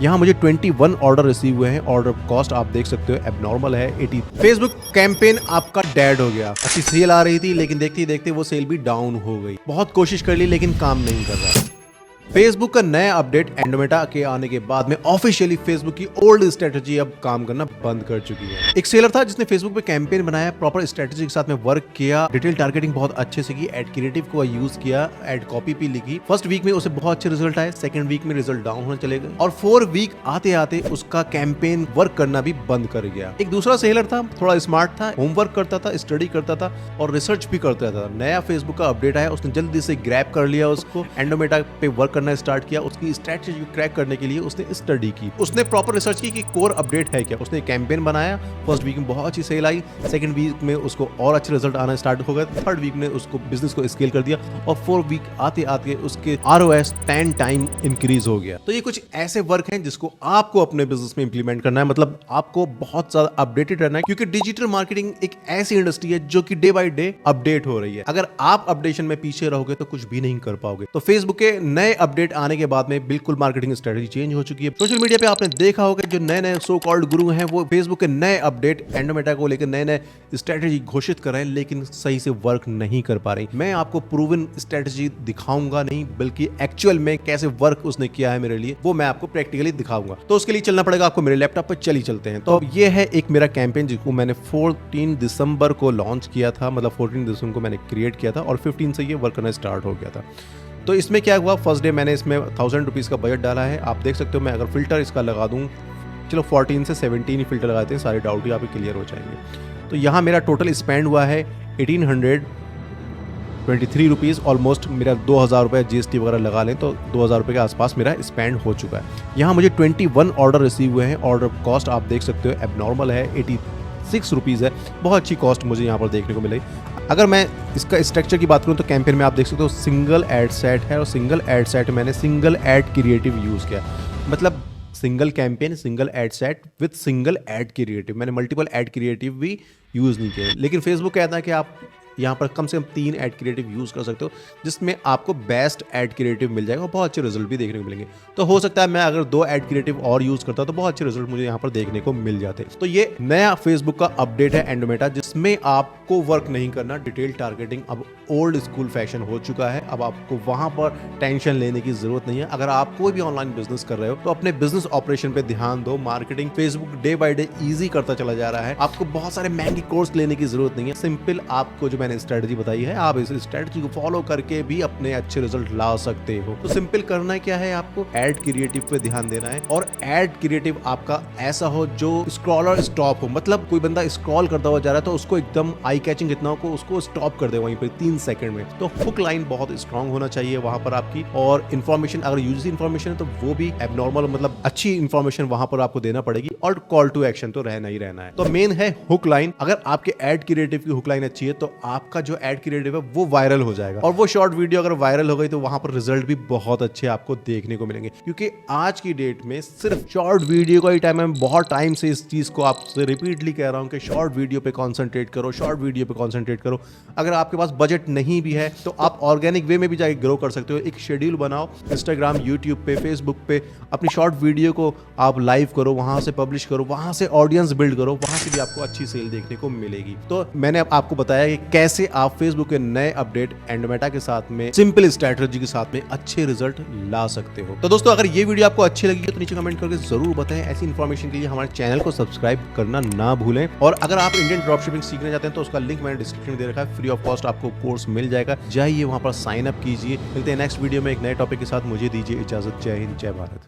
यहाँ मुझे 21 order receive हुए हैं। ऑर्डर कॉस्ट आप देख सकते हो एबनॉर्मल है 80। फेसबुक कैंपेन आपका डेड हो गया। अच्छी सेल आ रही थी लेकिन देखते ही देखते वो सेल भी डाउन हो गई। बहुत कोशिश कर ली लेकिन काम नहीं कर रहा। फेसबुक का नया अपडेट एंड्रोमेडा के आने के बाद में ऑफिशियली फेसबुक की ओल्ड स्ट्रेटजी अब काम करना बंद कर चुकी है। एक सेलर था जिसने फेसबुक पे कैंपेन बनाया, प्रॉपर स्ट्रेटजी के साथ में वर्क किया, डिटेल टारगेटिंग बहुत अच्छे से की, एड क्रिएटिव को यूज किया, एड कॉपी भी लिखी। फर्स्ट वीक में उसे बहुत अच्छे रिजल्ट आए, सेकंड वीक में रिजल्ट डाउन होने चले गए और 4 वीक आते आते उसका कैंपेन वर्क करना भी बंद कर गया। एक दूसरा सेलर था, थोड़ा स्मार्ट था, होमवर्क करता था, स्टडी करता था और रिसर्च भी करता था। नया फेसबुक का अपडेट आया, उसने जल्दी से ग्रैब कर लिया उसको, एंड्रोमेडा पे वर्क करना स्टार्ट किया। उसकी स्ट्रेटजी क्रैक करने के लिए उसने स्टडी की, उसने प्रॉपर रिसर्च की कि कोर अपडेट है क्या। उसने कैंपेन बनाया, फर्स्ट वीक में बहुत अच्छी सेल आई, सेकंड वीक में उसको और अच्छे रिजल्ट आना स्टार्ट हो गए, थर्ड वीक में उसको बिजनेस को स्केल कर दिया और 4 वीक आते आते उसके ROS 10 टाइम इंक्रीज हो गया। तो ये कुछ ऐसे वर्क हैं जिसको आपको अपने बिजनेस में इंप्लीमेंट करना है, मतलब आपको बहुत ज्यादा अपडेटेड रहना है, क्योंकि डिजिटल मार्केटिंग एक ऐसी इंडस्ट्री है जो कि डे बाय डे अपडेट हो रही है। अगर आप अपडेशन में पीछे रहोगे तो कुछ भी नहीं कर पाओगे। तो फेसबुक के नए अपडेट आने के बाद में बिल्कुल मार्केटिंग स्ट्रेटजी चेंज हो चुकी है। सोशल मीडिया पे आपने देखा होगा जो नए नए सो कॉल्ड गुरु हैं वो फेसबुक के नए अपडेट एंड्रोमेडा को लेकर नए नए स्ट्रेटजी घोषित कर रहे हैं, लेकिन सही से वर्क नहीं कर पा रही। मैं आपको प्रूवन स्ट्रेटजी दिखाऊंगा नहीं, बल्कि एक्चुअल में कैसे वर्क उसने किया है मेरे लिए वो मैं आपको प्रैक्टिकली दिखाऊंगा। तो उसके लिए चलना पड़ेगा आपको मेरे लैपटॉप पर। चलिए चलते हैं। तो ये है एक मेरा कैंपेन जिसको मैंने 14 दिसंबर को लॉन्च किया था, मतलब 14 दिसंबर को मैंने क्रिएट किया था और 15 से ये वर्क करना स्टार्ट हो गया था। तो इसमें क्या हुआ, फर्स्ट डे मैंने इसमें 1000 रुपीज़ का बजट डाला है। आप देख सकते हो, मैं अगर फिल्टर इसका लगा दूं, चलो 14 से 17 ही फिल्टर लगाते हैं, सारे डाउट ही आप क्लियर हो जाएंगे। तो यहाँ मेरा टोटल स्पेंड हुआ है 1823 रुपीज़, ऑलमोस्ट मेरा 2000 रुपये GST वगैरह लगा लें तो 2000 रुपये के आसपास मेरा स्पेंड हो चुका है। यहाँ मुझे 21 ऑर्डर रिसीव हुए हैं। ऑर्डर कॉस्ट आप देख सकते हो एबनॉर्मल है 86 रुपीज़ है। बहुत अच्छी कॉस्ट मुझे यहाँ पर देखने को मिली। अगर मैं इसका स्ट्रक्चर की बात करूं तो कैंपेन में आप देख सकते हो सिंगल एड सेट है और सिंगल एड सेट मैंने सिंगल एड क्रिएटिव यूज़ किया, मतलब single campaign single ad set with single ad creative. मैंने मल्टीपल एड क्रिएटिव भी यूज़ नहीं किया, लेकिन फेसबुक कहता है कि आप यहाँ पर कम से कम 3 एड क्रिएटिव यूज़ कर सकते हो, जिसमें आपको बेस्ट एड क्रिएटिव मिल जाएगा और बहुत अच्छे रिजल्ट भी देखने को मिलेंगे। तो हो सकता है मैं अगर 2 एड क्रिएटिव और यूज़ करता तो बहुत अच्छे रिजल्ट मुझे यहाँ पर देखने को मिल जाते। तो ये नया फेसबुक का अपडेट है एंड्रोमेडा, जिसमें आपको वर्क नहीं करना। डिटेल टारगेटिंग अब ओल्ड स्कूल फैशन हो चुका है। अब आपको वहाँ पर टेंशन लेने की जरूरत नहीं है। अगर आप कोई भी ऑनलाइन बिजनेस कर रहे हो तो अपने बिजनेस ऑपरेशन पे ध्यान दो। Marketing Facebook day by day easy करता चला जा रहा है। आपको बहुत सारे महंगे कोर्स लेने की जरूरत नहीं है। सिंपल आपको जो मैंने स्ट्रेटजी बताई है, आप इस स्ट्रेटजी को फॉलो करके भी अपने अच्छे रिजल्ट ला सकते हो। तो सिंपल करना क्या है, आपको एड क्रिएटिव पे ध्यान देना है और एड क्रिएटिव आपका ऐसा हो जो स्क्रॉलर स्टॉप हो, मतलब कोई बंदा स्क्रॉल करता हुआ जा रहा है तो उसको एकदम आई कैचिंग इतना हो उसको स्टॉप कर दे वहीं पे 3 सेकंड में। तो हुक लाइन बहुत स्ट्रांग होना चाहिए वहां पर आपकी, और इन्फॉर्मेशन अगर यूजर इन्फॉर्मेशन है तो वो भी एबनॉर्मल, मतलब अच्छी इन्फॉर्मेशन वहां पर आपको देना पड़ेगी और कॉल टू एक्शन तो रहना ही रहना है। तो मेन है हुक लाइन। अगर आपके एड क्रिएटिव की हुक लाइन अच्छी है तो आपका जो एड क्रिएटिव है वो वायरल हो जाएगा, और वो शॉर्ट वीडियो अगर वायरल हो गई तो वहां पर रिजल्ट भी बहुत अच्छे आपको देखने को मिलेंगे। क्योंकि आज की डेट में सिर्फ शॉर्ट वीडियो का ही टाइम है। बहुत टाइम से इस चीज को आपसे रिपीटली कह रहा हूं कि शॉर्ट वीडियो पे कॉन्सेंट्रेट करो, शॉर्ट वीडियो पे कॉन्सेंट्रेट करो। अगर आपके पास बजट नहीं भी है तो आप ऑर्गेनिक वे में भी जाके ग्रो कर सकते हो। एक शेड्यूल बनाओ, इंस्टाग्राम, यूट्यूब पे, फेसबुक पे अपनी शॉर्ट वीडियो को आप लाइव करो, वहां से पब्लिश करो, वहां से ऑडियंस बिल्ड करो, वहां से भी आपको अच्छी सेल देखने को मिलेगी। तो मैंने आपको बताया कि कैसे आप फेसबुक के नए अपडेट एंड्रोमेडा के साथ में सिंपल स्ट्रेटजी के साथ में अच्छे रिजल्ट ला सकते हो। तो दोस्तों, अगर ये वीडियो आपको अच्छी लगी तो नीचे कमेंट करके जरूर बताएं। ऐसी इन्फॉर्मेशन के लिए हमारे चैनल को सब्सक्राइब करना ना भूलें। और अगर आप इंडियन ड्रॉपशिपिंग सीखना चाहते हैं तो उसका लिंक मैंने डिस्क्रिप्शन में दे रखा है। फ्री ऑफ कॉस्ट आपको कोर्स मिल जाएगा, जाइए वहां पर साइन अप कीजिए। मिलते हैं नेक्स्ट वीडियो में एक नए टॉपिक के साथ। मुझे दीजिए इजाजत। जय हिंद, जय भारत।